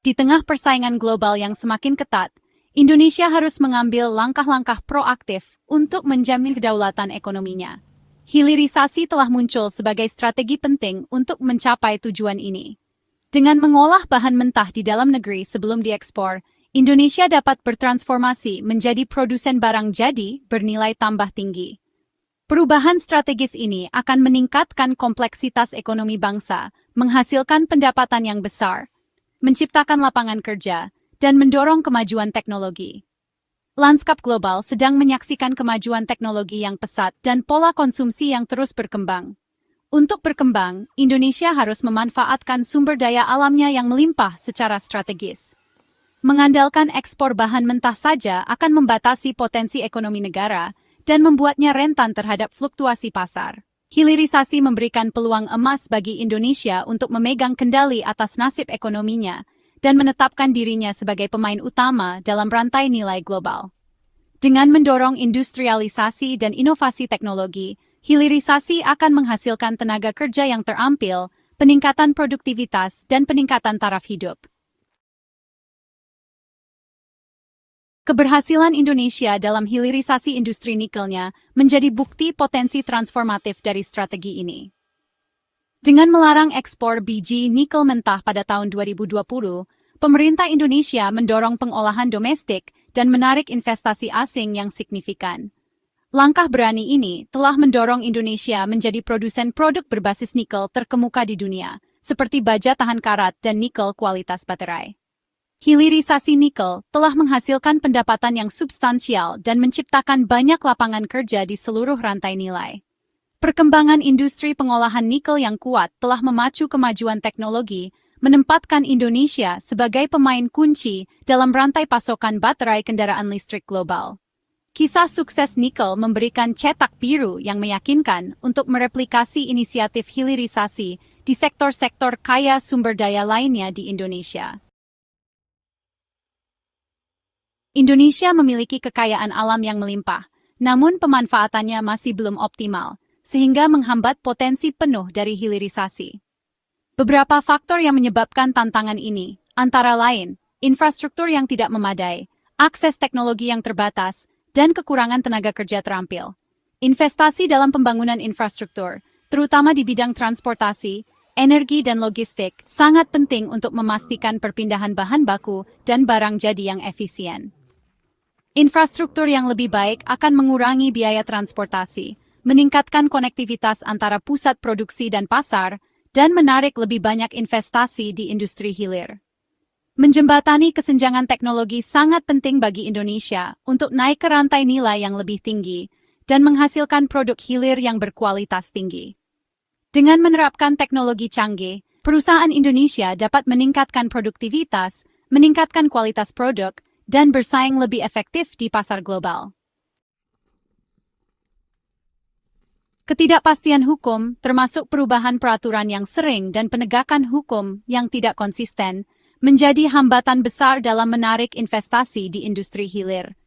Di tengah persaingan global yang semakin ketat, Indonesia harus mengambil langkah-langkah proaktif untuk menjamin kedaulatan ekonominya. Hilirisasi telah muncul sebagai strategi penting untuk mencapai tujuan ini. Dengan mengolah bahan mentah di dalam negeri sebelum diekspor, Indonesia dapat bertransformasi menjadi produsen barang jadi bernilai tambah tinggi. Perubahan strategis ini akan meningkatkan kompleksitas ekonomi bangsa, menghasilkan pendapatan yang besar, menciptakan lapangan kerja, dan mendorong kemajuan teknologi. Lanskap global sedang menyaksikan kemajuan teknologi yang pesat dan pola konsumsi yang terus berkembang. Untuk berkembang, Indonesia harus memanfaatkan sumber daya alamnya yang melimpah secara strategis. Mengandalkan ekspor bahan mentah saja akan membatasi potensi ekonomi negara dan membuatnya rentan terhadap fluktuasi pasar. Hilirisasi memberikan peluang emas bagi Indonesia untuk memegang kendali atas nasib ekonominya dan menetapkan dirinya sebagai pemain utama dalam rantai nilai global. Dengan mendorong industrialisasi dan inovasi teknologi, hilirisasi akan menghasilkan tenaga kerja yang terampil, peningkatan produktivitas, dan peningkatan taraf hidup. Keberhasilan Indonesia dalam hilirisasi industri nikelnya menjadi bukti potensi transformatif dari strategi ini. Dengan melarang ekspor biji nikel mentah pada tahun 2020, pemerintah Indonesia mendorong pengolahan domestik dan menarik investasi asing yang signifikan. Langkah berani ini telah mendorong Indonesia menjadi produsen produk berbasis nikel terkemuka di dunia, seperti baja tahan karat dan nikel kualitas baterai. Hilirisasi nikel telah menghasilkan pendapatan yang substansial dan menciptakan banyak lapangan kerja di seluruh rantai nilai. Perkembangan industri pengolahan nikel yang kuat telah memacu kemajuan teknologi, menempatkan Indonesia sebagai pemain kunci dalam rantai pasokan baterai kendaraan listrik global. Kisah sukses nikel memberikan cetak biru yang meyakinkan untuk mereplikasi inisiatif hilirisasi di sektor-sektor kaya sumber daya lainnya di Indonesia. Indonesia memiliki kekayaan alam yang melimpah, namun pemanfaatannya masih belum optimal, sehingga menghambat potensi penuh dari hilirisasi. Beberapa faktor yang menyebabkan tantangan ini, antara lain, infrastruktur yang tidak memadai, akses teknologi yang terbatas, dan kekurangan tenaga kerja terampil. Investasi dalam pembangunan infrastruktur, terutama di bidang transportasi, energi dan logistik, sangat penting untuk memastikan perpindahan bahan baku dan barang jadi yang efisien. Infrastruktur yang lebih baik akan mengurangi biaya transportasi, meningkatkan konektivitas antara pusat produksi dan pasar, dan menarik lebih banyak investasi di industri hilir. Menjembatani kesenjangan teknologi sangat penting bagi Indonesia untuk naik ke rantai nilai yang lebih tinggi dan menghasilkan produk hilir yang berkualitas tinggi. Dengan menerapkan teknologi canggih, perusahaan Indonesia dapat meningkatkan produktivitas, meningkatkan kualitas produk, dan bersaing lebih efektif di pasar global. Ketidakpastian hukum, termasuk perubahan peraturan yang sering dan penegakan hukum yang tidak konsisten, menjadi hambatan besar dalam menarik investasi di industri hilir.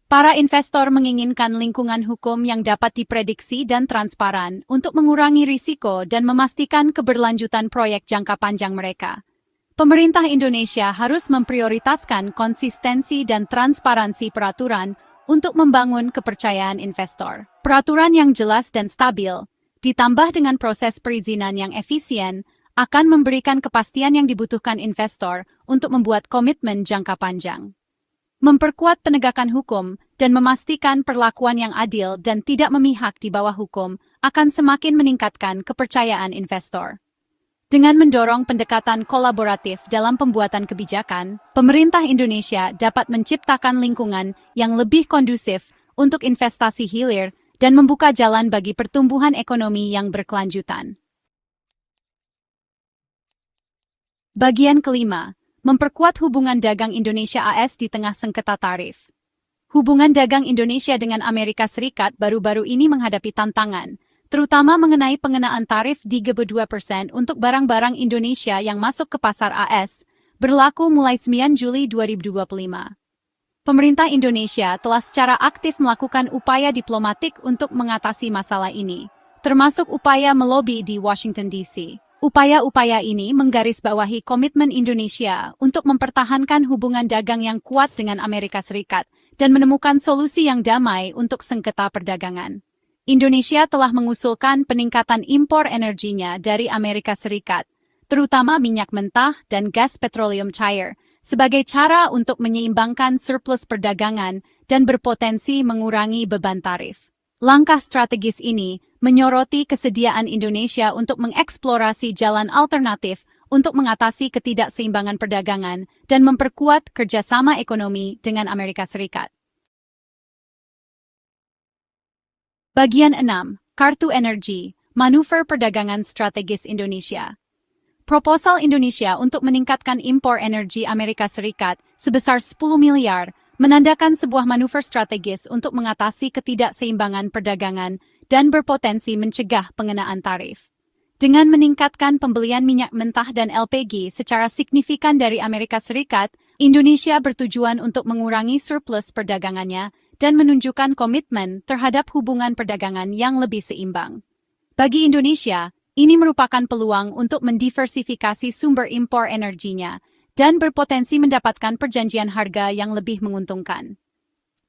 Para investor menginginkan lingkungan hukum yang dapat diprediksi dan transparan untuk mengurangi risiko dan memastikan keberlanjutan proyek jangka panjang mereka. Pemerintah Indonesia harus memprioritaskan konsistensi dan transparansi peraturan untuk membangun kepercayaan investor. Peraturan yang jelas dan stabil, ditambah dengan proses perizinan yang efisien, akan memberikan kepastian yang dibutuhkan investor untuk membuat komitmen jangka panjang. Memperkuat penegakan hukum dan memastikan perlakuan yang adil dan tidak memihak di bawah hukum akan semakin meningkatkan kepercayaan investor. Dengan mendorong pendekatan kolaboratif dalam pembuatan kebijakan, pemerintah Indonesia dapat menciptakan lingkungan yang lebih kondusif untuk investasi hilir dan membuka jalan bagi pertumbuhan ekonomi yang berkelanjutan. Bagian kelima, memperkuat hubungan dagang Indonesia-AS di tengah sengketa tarif. Hubungan dagang Indonesia dengan Amerika Serikat baru-baru ini menghadapi tantangan, terutama mengenai pengenaan tarif 32% untuk barang-barang Indonesia yang masuk ke pasar AS, berlaku mulai 9 Juli 2025. Pemerintah Indonesia telah secara aktif melakukan upaya diplomatik untuk mengatasi masalah ini, termasuk upaya melobi di Washington DC. Upaya-upaya ini menggarisbawahi komitmen Indonesia untuk mempertahankan hubungan dagang yang kuat dengan Amerika Serikat dan menemukan solusi yang damai untuk sengketa perdagangan. Indonesia telah mengusulkan peningkatan impor energinya dari Amerika Serikat, terutama minyak mentah dan gas petroleum cair, sebagai cara untuk menyeimbangkan surplus perdagangan dan berpotensi mengurangi beban tarif. Langkah strategis ini menyoroti kesediaan Indonesia untuk mengeksplorasi jalan alternatif untuk mengatasi ketidakseimbangan perdagangan dan memperkuat kerjasama ekonomi dengan Amerika Serikat. Bagian 6. Kartu Energi, Manuver Perdagangan Strategis Indonesia. Proposal Indonesia untuk meningkatkan impor energi Amerika Serikat sebesar 10 miliar menandakan sebuah manuver strategis untuk mengatasi ketidakseimbangan perdagangan dan berpotensi mencegah pengenaan tarif. Dengan meningkatkan pembelian minyak mentah dan LPG secara signifikan dari Amerika Serikat, Indonesia bertujuan untuk mengurangi surplus perdagangannya dan menunjukkan komitmen terhadap hubungan perdagangan yang lebih seimbang. Bagi Indonesia, ini merupakan peluang untuk mendiversifikasi sumber impor energinya dan berpotensi mendapatkan perjanjian harga yang lebih menguntungkan.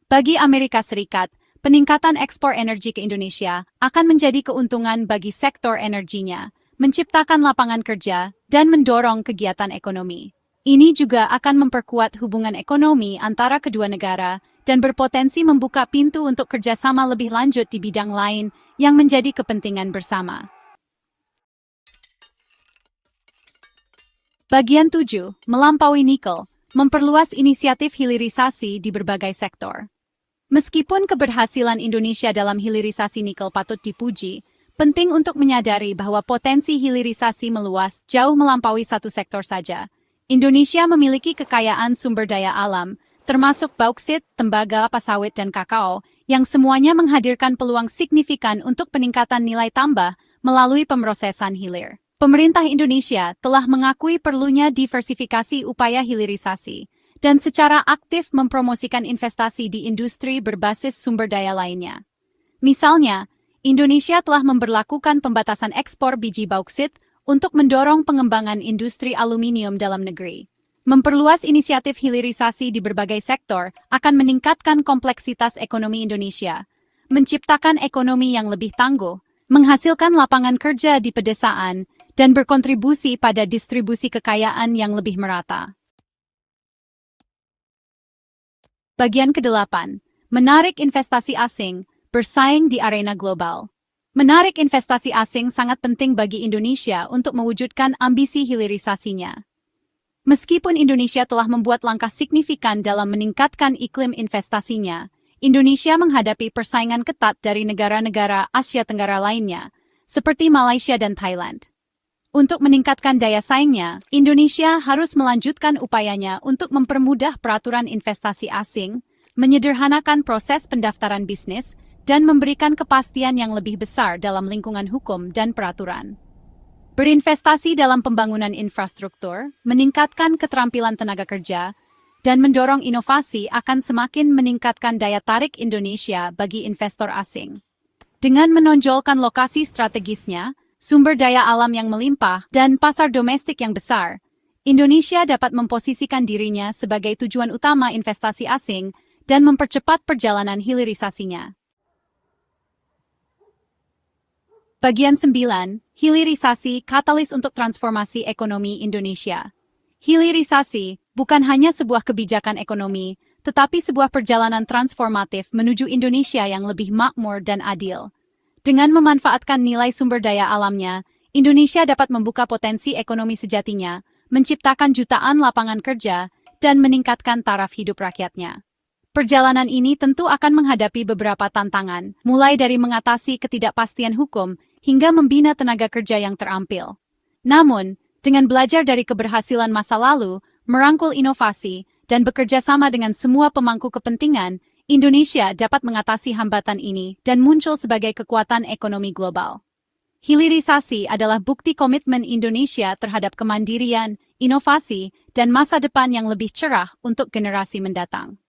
Bagi Amerika Serikat, peningkatan ekspor energi ke Indonesia akan menjadi keuntungan bagi sektor energinya, menciptakan lapangan kerja, dan mendorong kegiatan ekonomi. Ini juga akan memperkuat hubungan ekonomi antara kedua negara dan berpotensi membuka pintu untuk kerjasama lebih lanjut di bidang lain yang menjadi kepentingan bersama. Bagian 7. Melampaui nikel, memperluas inisiatif hilirisasi di berbagai sektor. Meskipun keberhasilan Indonesia dalam hilirisasi nikel patut dipuji, penting untuk menyadari bahwa potensi hilirisasi meluas jauh melampaui satu sektor saja. Indonesia memiliki kekayaan sumber daya alam, termasuk bauksit, tembaga, sawit, dan kakao, yang semuanya menghadirkan peluang signifikan untuk peningkatan nilai tambah melalui pemrosesan hilir. Pemerintah Indonesia telah mengakui perlunya diversifikasi upaya hilirisasi dan secara aktif mempromosikan investasi di industri berbasis sumber daya lainnya. Misalnya, Indonesia telah memberlakukan pembatasan ekspor biji bauksit untuk mendorong pengembangan industri aluminium dalam negeri. Memperluas inisiatif hilirisasi di berbagai sektor akan meningkatkan kompleksitas ekonomi Indonesia, menciptakan ekonomi yang lebih tangguh, menghasilkan lapangan kerja di pedesaan, dan berkontribusi pada distribusi kekayaan yang lebih merata. Bagian ke-8. Menarik investasi asing, bersaing di arena global. Menarik investasi asing sangat penting bagi Indonesia untuk mewujudkan ambisi hilirisasinya. Meskipun Indonesia telah membuat langkah signifikan dalam meningkatkan iklim investasinya, Indonesia menghadapi persaingan ketat dari negara-negara Asia Tenggara lainnya, seperti Malaysia dan Thailand. Untuk meningkatkan daya saingnya, Indonesia harus melanjutkan upayanya untuk mempermudah peraturan investasi asing, menyederhanakan proses pendaftaran bisnis, dan memberikan kepastian yang lebih besar dalam lingkungan hukum dan peraturan. Berinvestasi dalam pembangunan infrastruktur, meningkatkan keterampilan tenaga kerja, dan mendorong inovasi akan semakin meningkatkan daya tarik Indonesia bagi investor asing. Dengan menonjolkan lokasi strategisnya, sumber daya alam yang melimpah, dan pasar domestik yang besar, Indonesia dapat memposisikan dirinya sebagai tujuan utama investasi asing dan mempercepat perjalanan hilirisasinya. Bagian 9. Hilirisasi, katalis untuk transformasi ekonomi Indonesia. Hilirisasi bukan hanya sebuah kebijakan ekonomi, tetapi sebuah perjalanan transformatif menuju Indonesia yang lebih makmur dan adil. Dengan memanfaatkan nilai sumber daya alamnya, Indonesia dapat membuka potensi ekonomi sejatinya, menciptakan jutaan lapangan kerja, dan meningkatkan taraf hidup rakyatnya. Perjalanan ini tentu akan menghadapi beberapa tantangan, mulai dari mengatasi ketidakpastian hukum hingga membina tenaga kerja yang terampil. Namun, dengan belajar dari keberhasilan masa lalu, merangkul inovasi, dan bekerja sama dengan semua pemangku kepentingan, Indonesia dapat mengatasi hambatan ini dan muncul sebagai kekuatan ekonomi global. Hilirisasi adalah bukti komitmen Indonesia terhadap kemandirian, inovasi, dan masa depan yang lebih cerah untuk generasi mendatang.